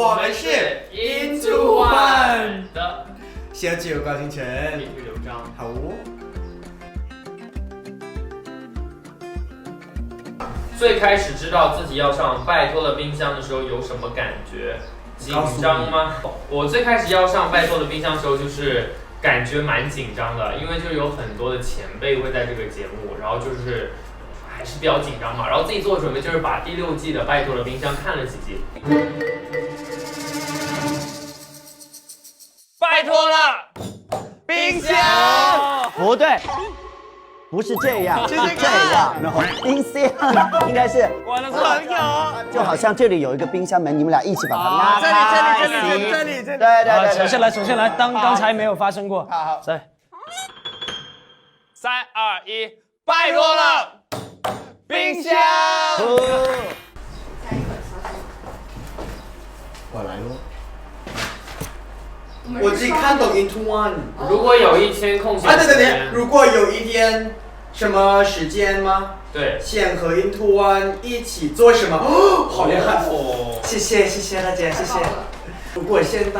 我们是 Into One 的小九高星辰，名字刘章。好哦。最开始知道自己要上拜托了冰箱的时候有什么感觉？紧张吗？我最开始要上拜托了冰箱的时候，就是感觉蛮紧张的，因为就有很多的前辈会在这个节目，然后就是还是比较紧张嘛。然后自己做准备就是把第6季的拜托了冰箱看了几集。拜托了冰箱，不对。不是这样，是这样，然后冰箱应该是我的朋友，就好像这里有一个冰箱门，你们俩一起把它拉开。这里，对，首先来，刚才没有发生过。好，来，3、2、1，拜托了，冰箱。我来喽。我只看懂 Into One。如果有一天空闲时间，如果有一天什么时间吗？对，想和 Into One一起做什么？哦，好厉害！哦，谢谢大家，谢谢。如果现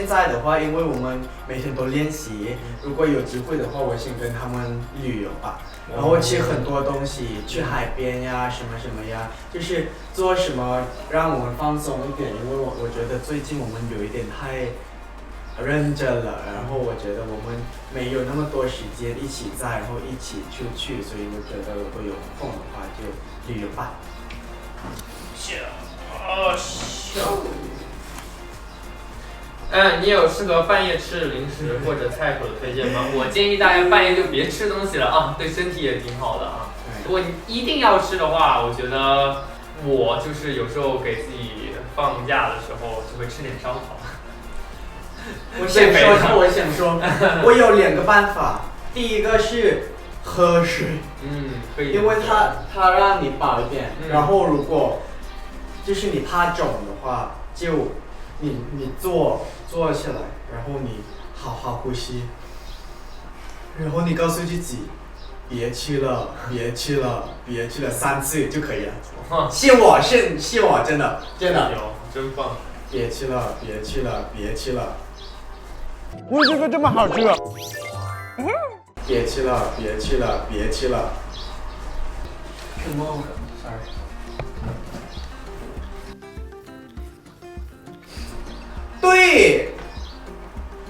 在的话，因为我们每天都练习，如果有机会的话，我想跟他们旅游吧，然后吃很多东西，去海边呀，什么什么呀，就是做什么让我们放松一点，因为我觉得最近我们有一点太认真了，然后我觉得我们没有那么多时间一起在，然后一起出去，所以我觉得如果有空的话就旅游吧。你有适合半夜吃的零食或者菜谱的推荐吗？我建议大家半夜就别吃东西了啊，对身体也挺好的啊。如果你一定要吃的话，我觉得我就是有时候给自己放假的时候就会吃点烧烤。我想说，我有2个办法。第一个是喝水，可以，因为它让你饱一点。然后如果就是你怕肿的话，就你坐起来，然后你好好呼吸，然后你告诉自己别吃了3次就可以了。信我，真的，真棒！别吃了。为什么这么好吃？别吃了。Come on, sorry. 对，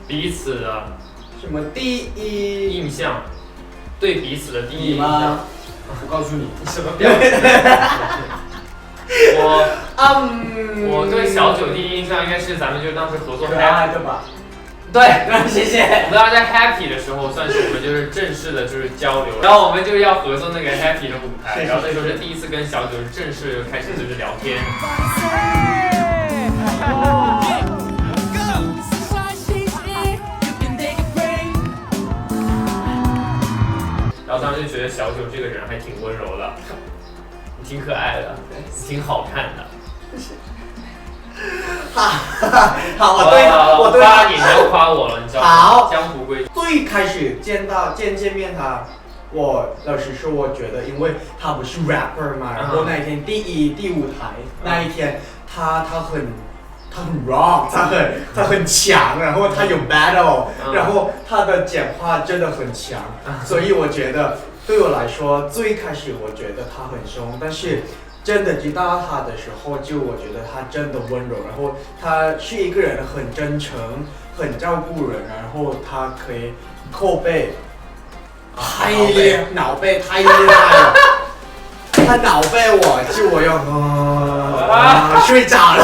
彼此的什么第一印象，对彼此的第一印象。我告诉你，什么表情？我对小九第一印象应该是咱们就当时合作 happy 的吧？对，谢谢。我们要在 happy 的时候，算是我们就是正式的就是交流，然后我们就要合作那个 happy 的舞台，然后那时候是第一次跟小九正式开始就是聊天。然后当时就觉得小九这个人还挺温柔的，挺可爱的，挺好看的。好，我对夸你，你要夸我了，你知道吗？好，江湖规矩。最开始见面他，我老实说，我觉得因为他不是 rapper 嘛，然后那一天第舞台那一天，他很 rock， 他很强，然后他有 battle，然后他的讲话真的很强，所以我觉得对我来说，最开始我觉得他很凶，但是真的知道他的时候，就我觉得他真的温柔，然后他是一个人很真诚，很照顾人，然后他可以后背脑背太厉害了，他脑背我要睡着了。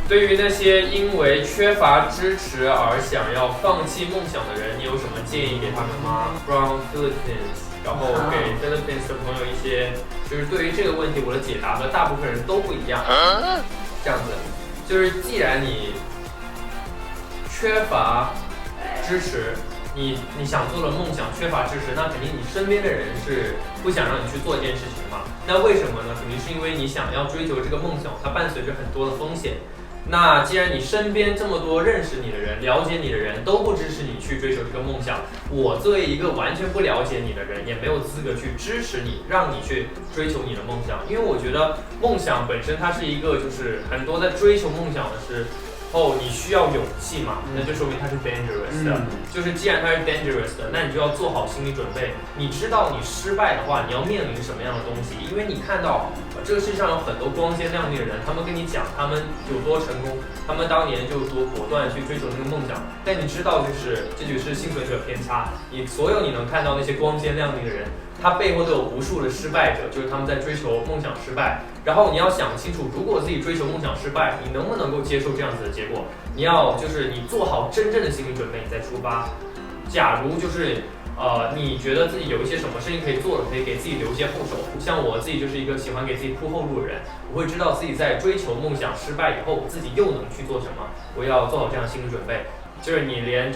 对于那些因为缺乏支持而想要放弃梦想的人，你有什么建议给他们吗 ？From Philippines， 然后给 Philippines 的朋友一些，就是对于这个问题，我的解答和大部分人都不一样。这样子，就是既然你缺乏支持，你想做的梦想缺乏支持，那肯定你身边的人是不想让你去做一件事情嘛。那为什么呢？肯定是因为你想要追求这个梦想，它伴随着很多的风险。那既然你身边这么多认识你的人、了解你的人都不支持你去追求这个梦想，我作为一个完全不了解你的人，也没有资格去支持你，让你去追求你的梦想。因为我觉得梦想本身它是一个，就是很多在追求梦想的是。你需要勇气嘛？那就说明它是 dangerous 的。就是既然它是 dangerous 的，那你就要做好心理准备。你知道你失败的话，你要面临什么样的东西？因为你看到这个世界上有很多光鲜亮丽的人，他们跟你讲他们有多成功，他们当年就多果断去追求那个梦想。但你知道，这就是幸存者偏差。所有你能看到那些光鲜亮丽的人，他背后都有无数的失败者，就是他们在追求梦想失败。然后你要想清楚，如果自己追求梦想失败，你能不能够接受这样子的结果？你要你做好真正的心理准备，你再出发。假如你觉得自己有一些什么事情可以做的，可以给自己留些后手。像我自己就是一个喜欢给自己铺后路的人，我会知道自己在追求梦想失败以后，自己又能去做什么。我要做好这样的心理准备，就是你连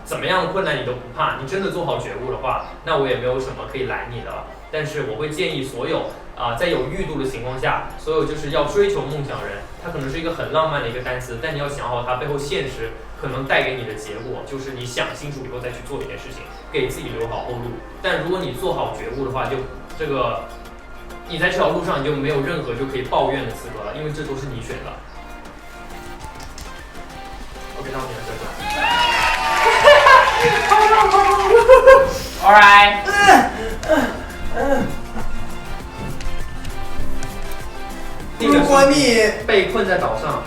怎么样的困难你都不怕，你真的做好觉悟的话，那我也没有什么可以拦你的了。但是我会建议所有在有预度的情况下，所有要追求梦想的人，它可能是一个很浪漫的一个单词，但你要想好它背后现实可能带给你的结果，就是你想清楚以后再去做一件事情，给自己留好后路。但如果你做好觉悟的话，你在这条路上你就没有任何可以抱怨的资格了，因为这都是你选的。OK， 那我们再讲。All right。如果你被困在岛上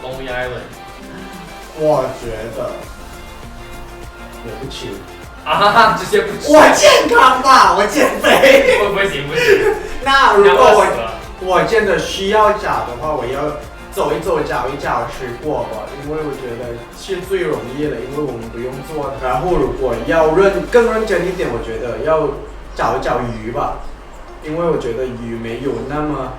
，Lonely Island， 我觉得也不去啊，这些不吃。我健康吧，我减肥。不行。那如果我真的需要找的话，我要走一走，找一找吃过吧，因为我觉得是最容易的，因为我们不用做。然后如果要更认真一点，我觉得要找一找鱼吧，因为我觉得鱼没有那么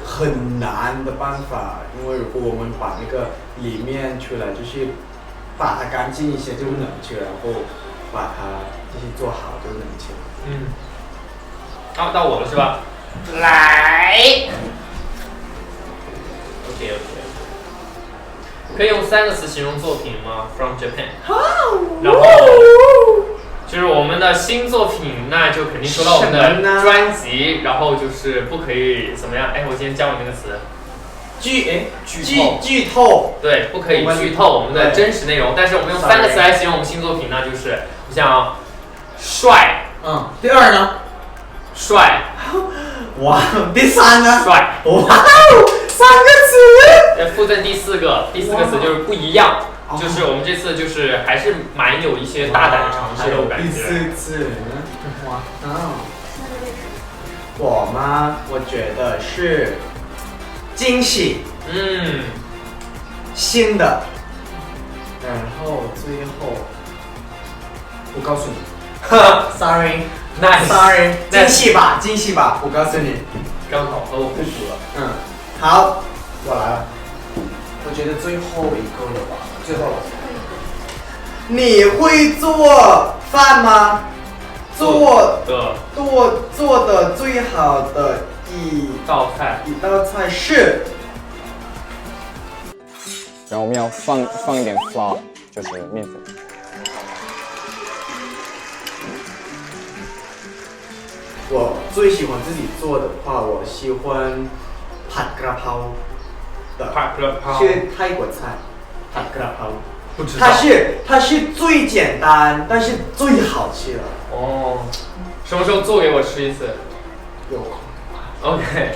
很难的办法，因为如果我们把那个里面出来，把它干净一些就能吃，然后把它做好就能吃。到我了是吧？来。OK， 可以用3个词形容作品吗 ？From Japan。然后就是我们的新作品，那就肯定说到我们的专辑，然后不可以怎么样？我今天教你那个词，剧透。对，不可以剧透我们的真实内容。但是我们用3个词来形容我们新作品，那就是我想帅。第二呢？帅。哇，第3呢？帅。哇，3个词。附赠第4个词就是不一样。就是我们这次还是蛮有一些大胆的尝试的，我感觉。第4次，哇我吗？我觉得是惊喜，新的，然后最后我告诉你，sorry， 惊喜吧，我告诉你，刚好和我不符了。好，我来了，我觉得最后一个了吧。最后了，你会做饭吗？做的最好的一道菜是，然后我们要放一点 flour， 就是面粉。我最喜欢自己做的话，我喜欢ผัดกระเพรา的，是泰国菜。ผัดกระเพรา，不知道。它是最简单，但是最好吃的。什么时候做给我吃一次？有空。OK。